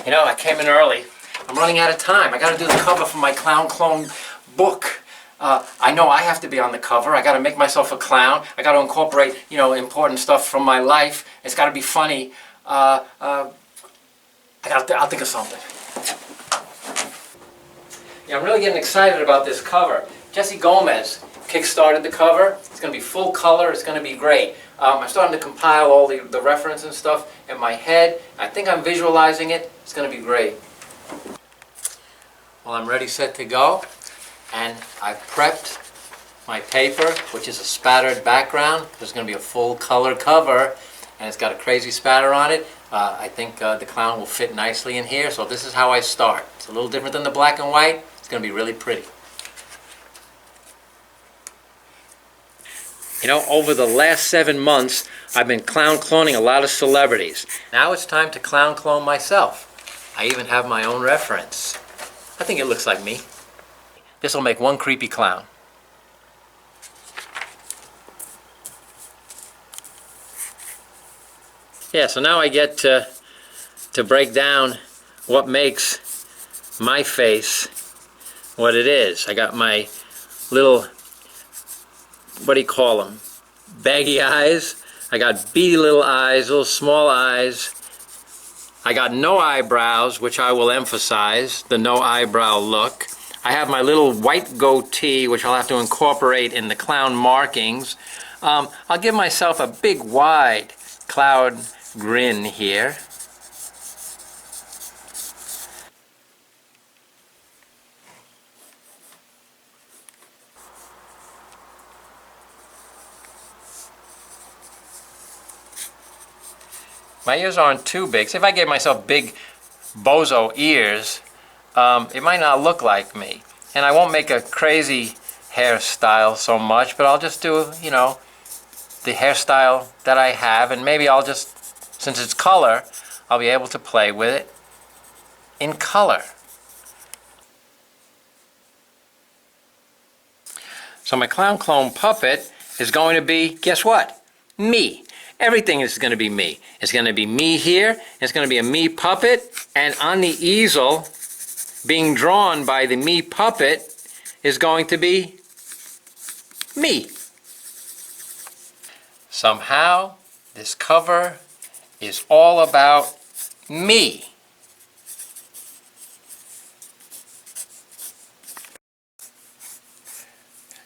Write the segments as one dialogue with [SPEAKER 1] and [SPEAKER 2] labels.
[SPEAKER 1] You know, I came in early. I'm running out of time. I got to do the cover for my clown clone book. I know I have to be on the cover. I got to make myself a clown. I got to incorporate, you know, important stuff from my life. It's got to be funny. I'll think of something. Yeah, I'm really getting excited about this cover. Jesse Gomez kick-started the cover. It's going to be full color. It's going to be great. I'm starting to compile all the reference and stuff in my head. I think I'm visualizing it. It's going to be great. Well, I'm ready, set to go. And I've prepped my paper, which is a spattered background. There's going to be a full color cover, and it's got a crazy spatter on it. I think the clown will fit nicely in here, so this is how I start. It's a little different than the black and white. It's going to be really pretty. You know, over the last 7 months, I've been clown cloning a lot of celebrities. Now it's time to clown clone myself. I even have my own reference. I think it looks like me. This will make one creepy clown. Yeah, so now I get to break down what makes my face what it is. I got my little, what do you call them? Baggy eyes. I got beady little eyes, little small eyes. I got no eyebrows, which I will emphasize, the no eyebrow look. I have my little white goatee, which I'll have to incorporate in the clown markings. I'll give myself a big, wide cloud grin here. My ears aren't too big. So if I gave myself big bozo ears, it might not look like me. And I won't make a crazy hairstyle so much, but I'll just do, you know, the hairstyle that I have, and maybe I'll just, since it's color, I'll be able to play with it in color. So my clown clone puppet is going to be, guess what? Me. Everything is going to be me. It's going to be me here. It's going to be a me puppet. And on the easel, being drawn by the me puppet, is going to be me. Somehow, this cover is all about me.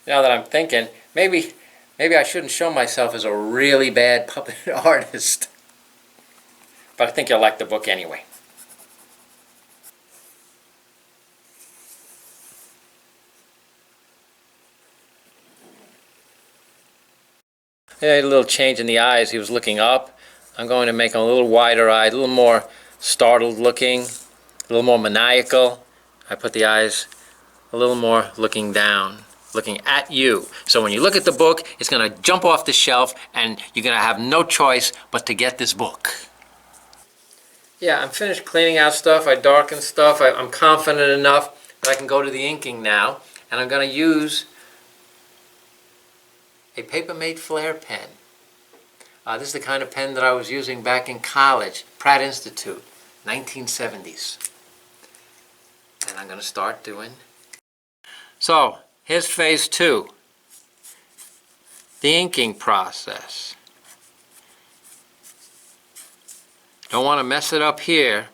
[SPEAKER 1] Now that I'm thinking, maybe I shouldn't show myself as a really bad puppet artist. But I think you'll like the book anyway. A little change in the eyes. He was looking up. I'm going to make him a little wider eyed, a little more startled looking, a little more maniacal. I put the eyes a little more looking down, looking at you. So when you look at the book, it's going to jump off the shelf and you're going to have no choice but to get this book. Yeah, I'm finished cleaning out stuff. I darkened stuff. I'm confident enough that I can go to the inking now. And I'm going to use a paper-made Flair pen. This is the kind of pen that I was using back in college, Pratt Institute, 1970s. And I'm going to start doing. So, here's phase 2, the inking process. Don't want to mess it up here.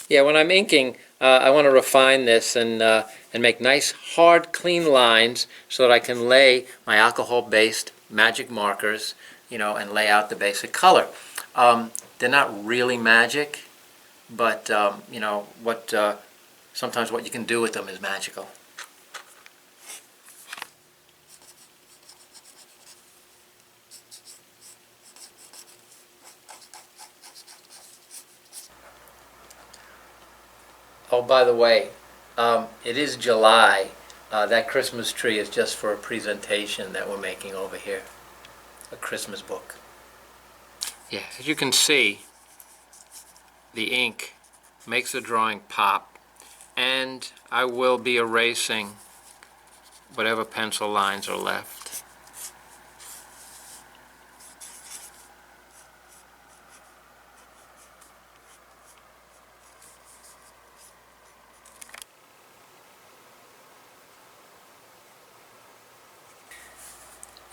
[SPEAKER 1] Yeah, when I'm inking, I want to refine this and make nice, hard, clean lines so that I can lay my alcohol-based magic markers, you know, and lay out the basic color. They're not really magic, but you know, sometimes what you can do with them is magical. Oh, by the way, it is July. That Christmas tree is just for a presentation that we're making over here. a Christmas book. Yeah, as you can see, the ink makes the drawing pop, and I will be erasing whatever pencil lines are left.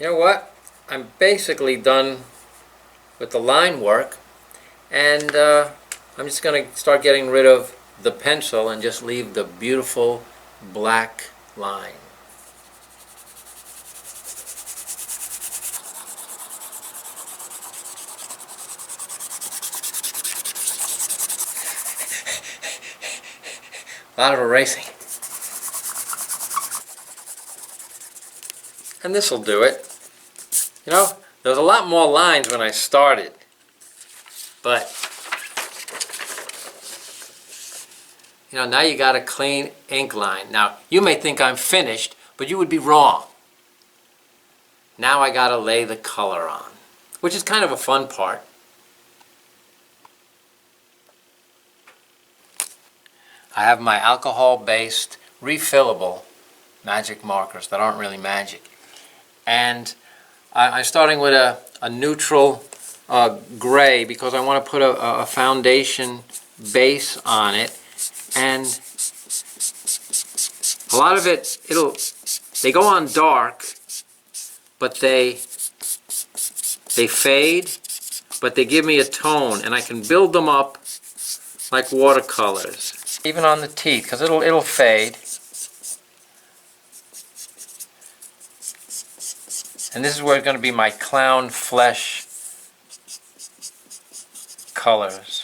[SPEAKER 1] You know what? I'm basically done with the line work, and I'm just going to start getting rid of the pencil and just leave the beautiful black line. A lot of erasing. And this will do it. You know, there was a lot more lines when I started, but you know, now you got a clean ink line. Now, you may think I'm finished, but you would be wrong. Now I got to lay the color on, which is kind of a fun part. I have my alcohol-based refillable magic markers that aren't really magic. And I'm starting with a neutral gray because I want to put a foundation base on it. And a lot of it, they go on dark, but they fade, but they give me a tone, and I can build them up like watercolors. Even on the teeth, because it'll fade. And this is where it's going to be my clown flesh colors.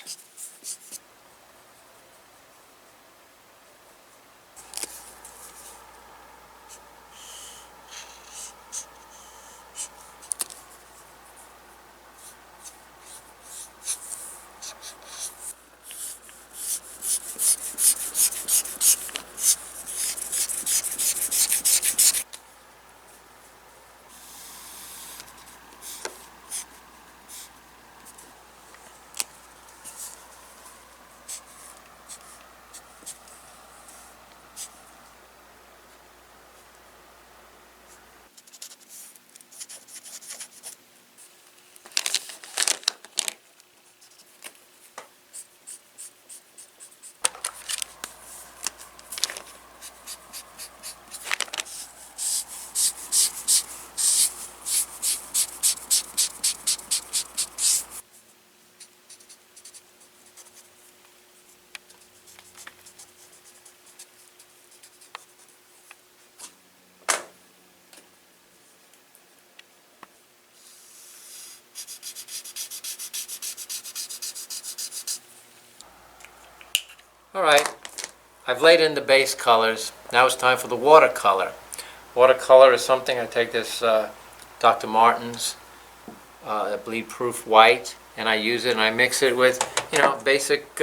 [SPEAKER 1] Alright, I've laid in the base colors. Now it's time for the watercolor. Watercolor is something, I take this Dr. Martin's bleed-proof white, and I use it and I mix it with, basic,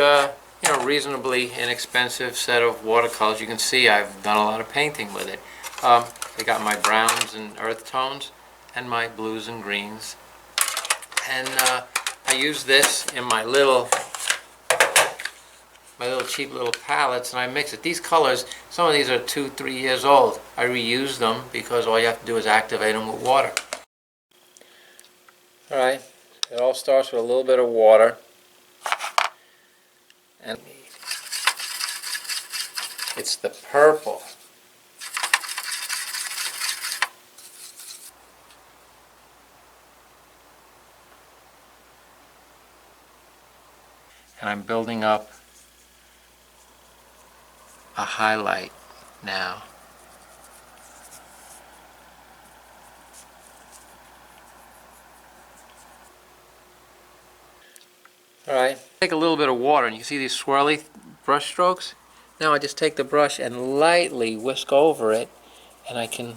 [SPEAKER 1] reasonably inexpensive set of watercolors. You can see I've done a lot of painting with it. I got my browns and earth tones and my blues and greens. And I use this in my little cheap little palettes, and I mix it. These colors, some of these are 2-3 years old. I reuse them because all you have to do is activate them with water. Alright, it all starts with a little bit of water. And it's the purple. And I'm building up a highlight now. Alright, take a little bit of water and you see these swirly brush strokes? Now I just take the brush and lightly whisk over it, and I can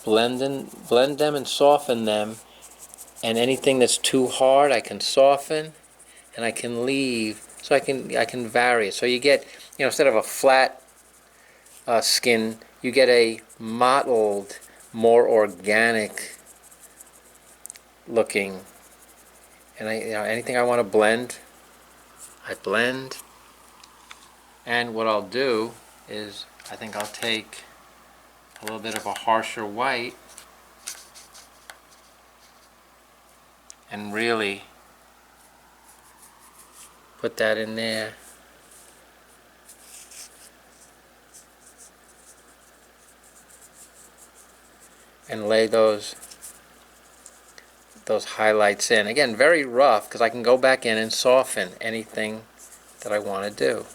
[SPEAKER 1] blend them and soften them, and anything that's too hard I can soften and I can leave, so I can vary it. So you get, instead of a flat skin, you get a mottled, more organic looking. And anything I want to blend, I blend. And what I'll do is, I think I'll take a little bit of a harsher white and really put that in there. And lay those highlights in. Again, very rough, because I can go back in and soften anything that I want to do.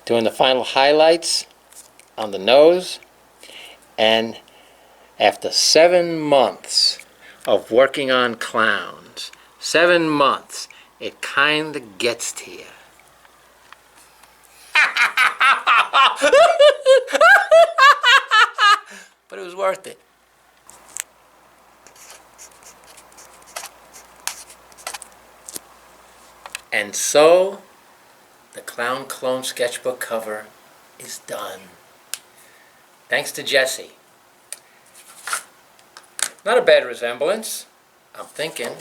[SPEAKER 1] Doing the final highlights on the nose, and after 7 months of working on clowns, 7 months, it kind of gets to you. But it was worth it. And so, the Clown Clone sketchbook cover is done. Thanks to Jesse. Not a bad resemblance, I'm thinking.